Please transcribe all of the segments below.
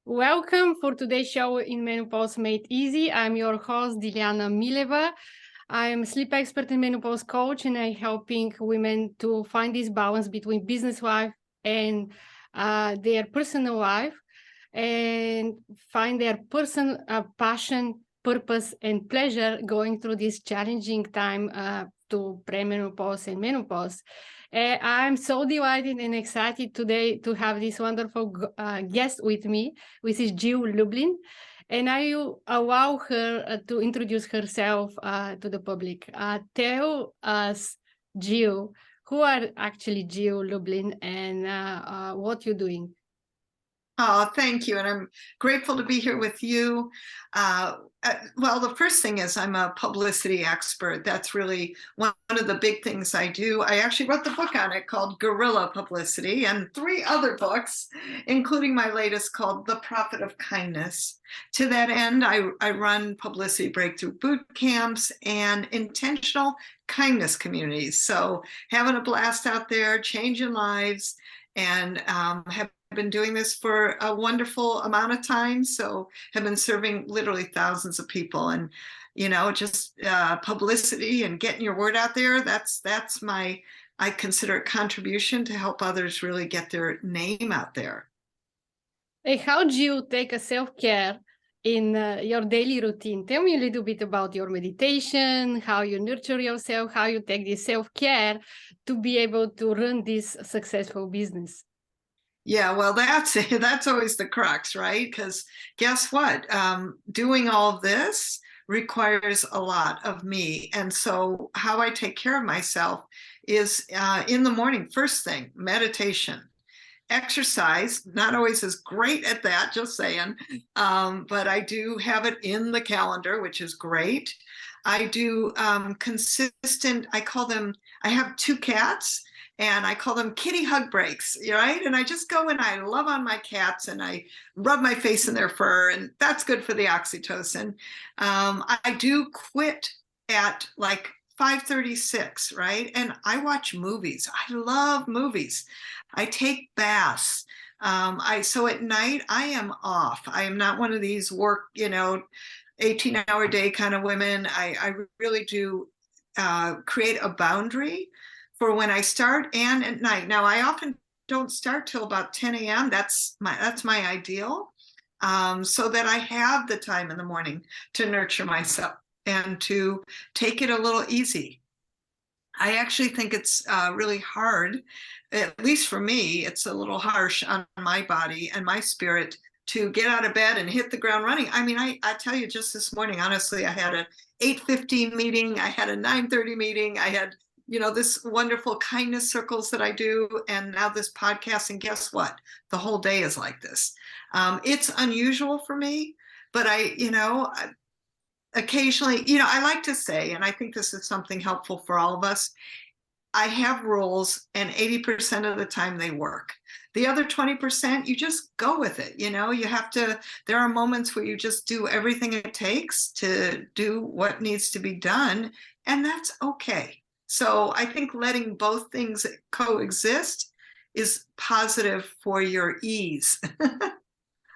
Welcome for today's show in Menopause Made Easy. I'm your host, Dilyana Mileva. I am a sleep expert and menopause coach, and I'm helping women to find this balance between business life and their personal life, and find their personal passion, purpose, and pleasure going through this challenging time to premenopause and menopause. I'm so delighted and excited today to have this wonderful guest with me, which is Jill Lublin. And I will allow her to introduce herself to the public. Tell us, Jill, who are actually Jill Lublin and what you're doing. Oh, thank you. And I'm grateful to be here with you. Well, the first thing is I'm a publicity expert. That's really one of the big things I do. I actually wrote the book on it called Guerrilla Publicity, and 3 other books, including my latest called The Profit of Kindness. To that end, I run publicity breakthrough boot camps and intentional kindness communities. So having a blast out there, changing lives, and have been doing this for a wonderful amount of time. So have been serving literally thousands of people, and just publicity and getting your word out there. That's my, I consider it, contribution to help others really get their name out there. Hey, how do you take a self-care in your daily routine? Tell me a little bit about your meditation, how you nurture yourself, how you take this self-care to be able to run this successful business. Yeah, well, that's always the crux, right? Because guess what? Doing all of this requires a lot of me. And so how I take care of myself is in the morning, first thing, meditation. Exercise, not always as great at that, just saying, but I do have it in the calendar, which is great. I do consistent, I have 2 cats, and I call them kitty hug breaks, right? And I just go and I love on my cats and I rub my face in their fur, and that's good for the oxytocin. I do quit at like 5:36, right? And I watch movies. I love movies. I take baths. So at night I am off. I am not one of these work, 18-hour day kind of women. I really do create a boundary for when I start and at night. Now, I often don't start till about 10 a.m. That's my ideal, so that I have the time in the morning to nurture myself and to take it a little easy. I actually think it's really hard, at least for me, it's a little harsh on my body and my spirit to get out of bed and hit the ground running. I mean, I tell you, just this morning, honestly, I had a 8:15 meeting, I had a 9:30 meeting, I had this wonderful kindness circles that I do, and now this podcast, and guess what? The whole day is like this. It's unusual for me, but occasionally, I like to say, and I think this is something helpful for all of us, I have rules, and 80% of the time they work. The other 20%, you just go with it. There are moments where you just do everything it takes to do what needs to be done, and that's okay. So I think letting both things coexist is positive for your ease.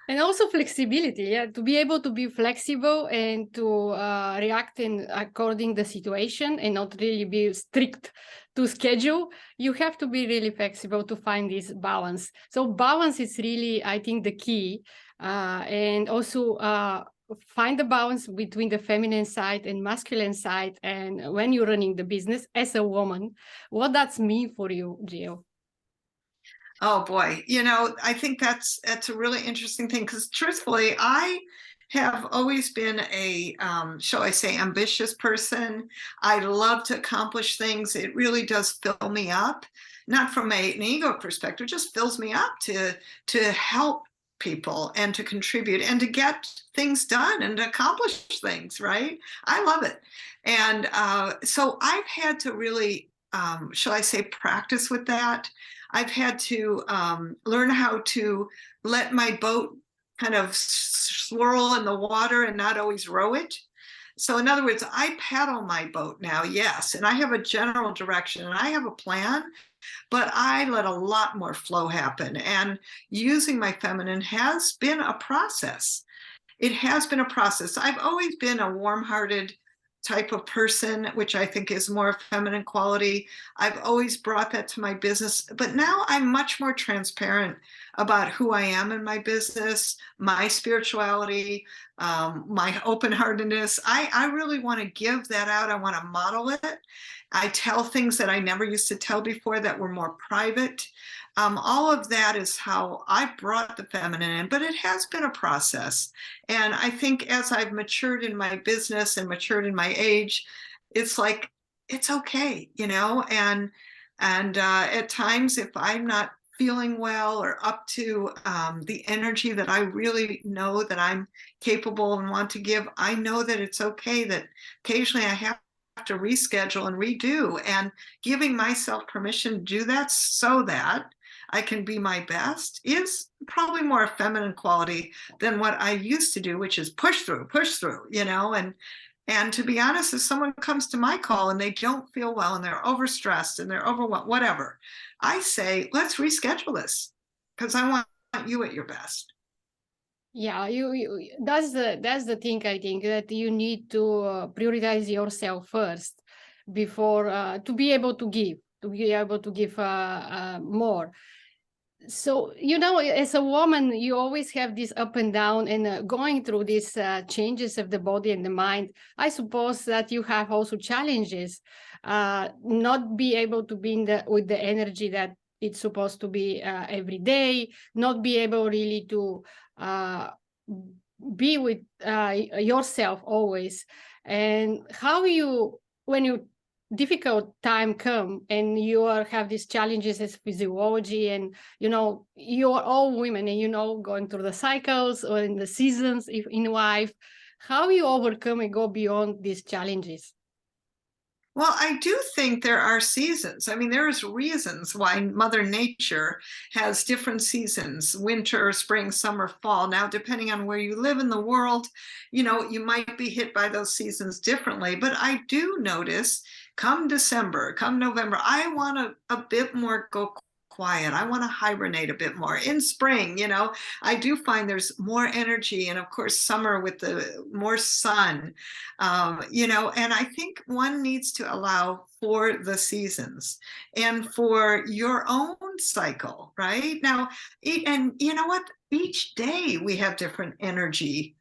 And also flexibility, yeah, to be able to be flexible and to react according to the situation and not really be strict to schedule. You have to be really flexible to find this balance. So balance is really, I think, the key. And also find the balance between the feminine side and masculine side. And when you're running the business as a woman, what does mean for you, Jill? Oh boy, I think that's a really interesting thing, because truthfully, I have always been a, shall I say, ambitious person. I love to accomplish things. It really does fill me up, not from an ego perspective, just fills me up to help people and to contribute and to get things done and to accomplish things, right? I love it. And so I've had to really, shall I say, practice with that. I've had to learn how to let my boat kind of swirl in the water and not always row it. So in other words, I paddle my boat now, yes, and I have a general direction and I have a plan, but I let a lot more flow happen. And using my feminine has been a process. It has been a process. I've always been a warm-hearted type of person, which I think is more feminine quality. I've always brought that to my business, but now I'm much more transparent about who I am in my business, my spirituality, my open-heartedness. I really want to give that out. I want to model it. I tell things that I never used to tell before that were more private. All of that is how I brought the feminine in, but it has been a process. And I think as I've matured in my business and matured in my age, it's like, it's okay, you know, and at times if I'm not feeling well or up to the energy that I really know that I'm capable and want to give, I know that it's okay that occasionally I have to reschedule and redo, and giving myself permission to do that so that I can be my best is probably more a feminine quality than what I used to do, which is push through, you know. And to be honest, if someone comes to my call and they don't feel well and they're overstressed and they're overwhelmed, whatever, I say, let's reschedule this because I want you at your best. Yeah, you that's the thing. I think that you need to prioritize yourself first before to be able to give more. So, you know, as a woman, you always have this up and down, and going through these changes of the body and the mind. I suppose that you have also challenges, not be able to be with the energy that it's supposed to be every day, not be able really to be with yourself always. And how when you difficult time come and you have these challenges as physiology, and you know you are all women and you know going through the cycles or in the seasons in life, how you overcome and go beyond these challenges? Well, I do think there are seasons. I mean, there's reasons why Mother Nature has different seasons: winter, spring, summer, fall. Now, depending on where you live in the world, you know, you might be hit by those seasons differently. But I do notice come December, come November, I want a bit more go quiet. I want to hibernate a bit more. In spring, you know, I do find there's more energy. And of course, summer with the more sun, you know, and I think one needs to allow for the seasons and for your own cycle, right? Now, and you know what? Each day we have different energy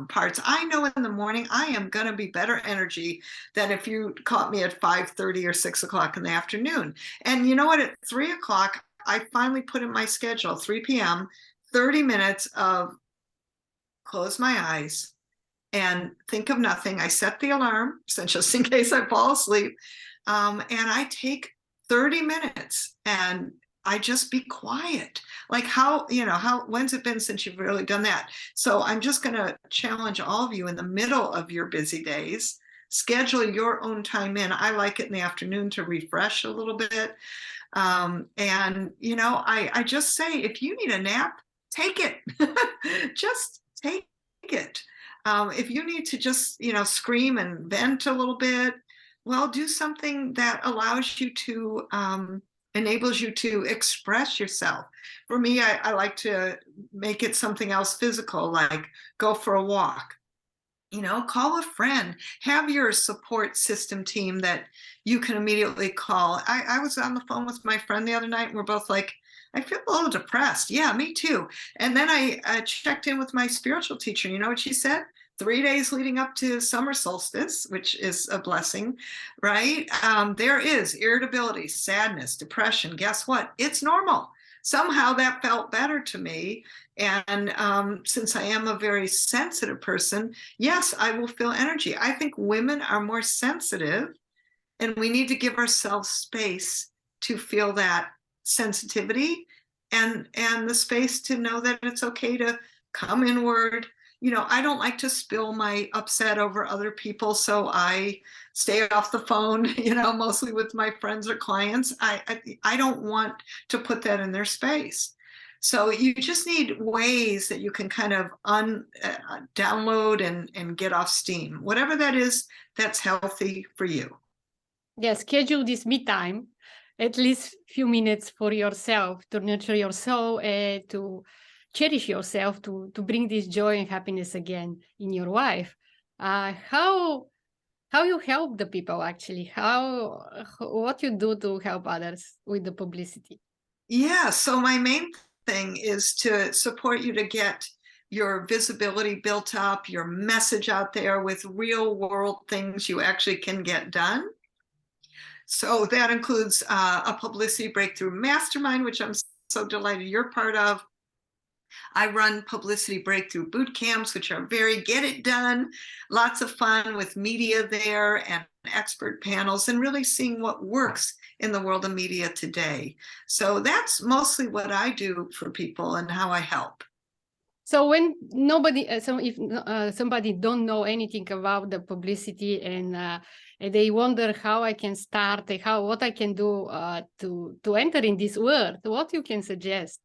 parts. I know in the morning I am going to be better energy than if you caught me at 5:30 or 6 o'clock in the afternoon. And you know what? At 3 o'clock, I finally put in my schedule, 3 p.m., 30 minutes of close my eyes and think of nothing. I set the alarm just in case I fall asleep. And I take 30 minutes and I just be quiet. Like when's it been since you've really done that? So I'm just going to challenge all of you in the middle of your busy days, schedule your own time in. I like it in the afternoon to refresh a little bit. And, you know, I just say, if you need a nap, take it. Just take it. If you need to just, you know, scream and vent a little bit, well, do something that allows you to, enables you to express yourself. For me, I like to make it something else physical, like go for a walk, you know, call a friend, have your support system team that you can immediately call. I was on the phone with my friend the other night and we're both like, I feel a little depressed. Yeah, me too. And then I checked in with my spiritual teacher. You know what she said? 3 days leading up to summer solstice, which is a blessing, right? There is irritability, sadness, depression. Guess what? It's normal. Somehow that felt better to me. And since I am a very sensitive person, yes, I will feel energy. I think women are more sensitive, and we need to give ourselves space to feel that sensitivity and the space to know that it's okay to come inward. You know, I don't like to spill my upset over other people, so I stay off the phone, you know, mostly with my friends or clients. I don't want to put that in their space. So you just need ways that you can kind of download and get off steam. Whatever that is, that's healthy for you. Yeah, schedule this me time. at least few minutes for yourself to nurture your soul, to cherish yourself, to bring this joy and happiness again in your life. How you help the people actually? What you do to help others with the publicity? Yeah, so my main thing is to support you to get your visibility built up, your message out there with real world things you actually can get done. So that includes a publicity breakthrough mastermind, which I'm so delighted you're part of. I run publicity breakthrough boot camps, which are very get it done, lots of fun with media there and expert panels, and really seeing what works in the world of media today. So that's mostly what I do for people and how I help. So when nobody, if somebody don't know anything about the publicity and they wonder how I can start, what I can do to enter in this world, what you can suggest?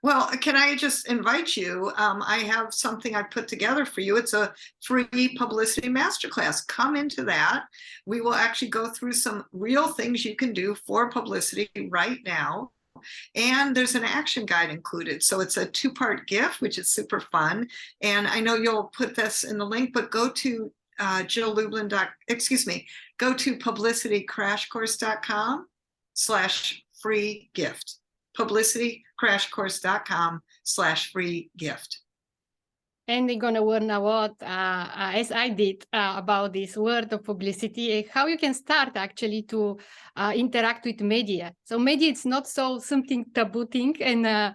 Well, can I just invite you? I have something I put together for you. It's a free publicity masterclass. Come into that. We will actually go through some real things you can do for publicity right now. And there's an action guide included. So it's a 2-part gift, which is super fun. And I know you'll put this in the link, but go to Jill Lublin, go to publicitycrashcourse.com/free gift. publicitycrashcourse.com/free gift. And they're going to learn a lot, as I did, about this world of publicity, how you can start actually to interact with media. So media, it's not so something taboo thing and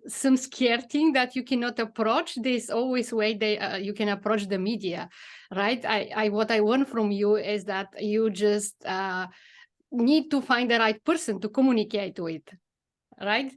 some scare thing that you cannot approach. There's always way you can approach the media, right? What I learned from you is that you just need to find the right person to communicate with, right?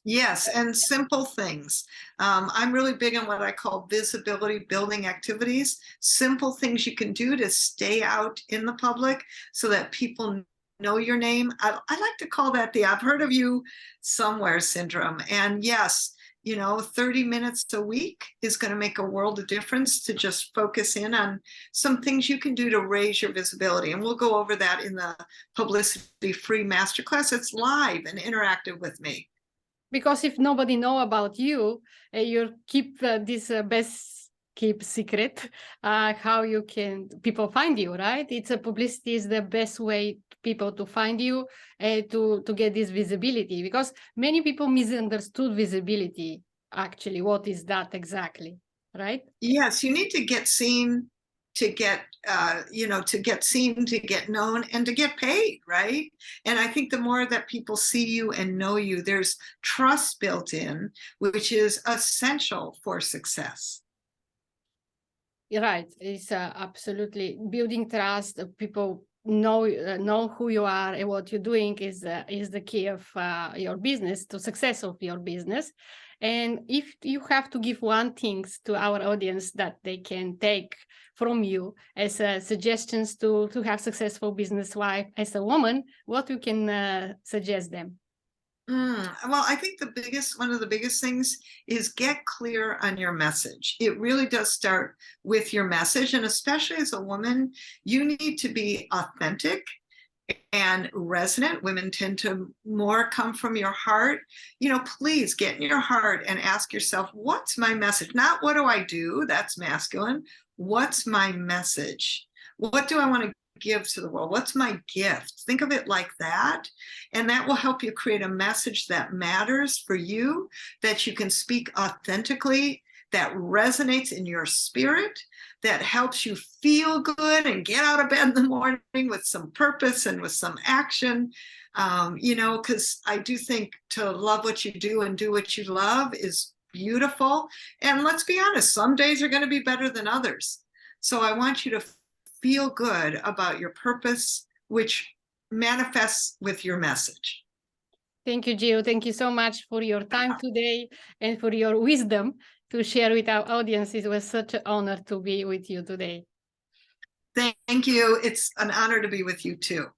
Yes, and simple things. I'm really big on what I call visibility building activities, simple things you can do to stay out in the public so that people know your name. I like to call that the I've heard of you somewhere syndrome. And yes, 30 minutes a week is going to make a world of difference to just focus in on some things you can do to raise your visibility. And we'll go over that in the publicity free masterclass. It's live and interactive with me. Because if nobody know about you, you keep this best keep secret, how you can people find you, right? It's a publicity is the best way people to find you, to get this visibility, because many people misunderstood visibility. Actually, what is that exactly, right? Yes, you need to get seen, to get to get seen, to get known, and to get paid, right? And I think the more that people see you and know you, there's trust built in, which is essential for success. You're right. It's absolutely building trust. People know who you are and what you're doing is the key of your business, to success of your business. And if you have to give one thing to our audience that they can take from you as suggestions to have successful business life as a woman, what you can suggest them? Well, I think one of the biggest things is get clear on your message. It really does start with your message. And especially as a woman, you need to be authentic and resonant. Women tend to more come from your heart. Please get in your heart and ask yourself, what's my message? Not what do I do? That's masculine. What's my message? What do I want to give to the world? What's my gift? Think of it like that. And that will help you create a message that matters for you, that you can speak authentically, that resonates in your spirit, that helps you feel good and get out of bed in the morning with some purpose and with some action. Because I do think to love what you do and do what you love is beautiful. And let's be honest, some days are going to be better than others. So I want you to feel good about your purpose, which manifests with your message. Thank you, Jill. Thank you so much for your time today and for your wisdom to share with our audience. It was such an honor to be with you today. Thank you. It's an honor to be with you too.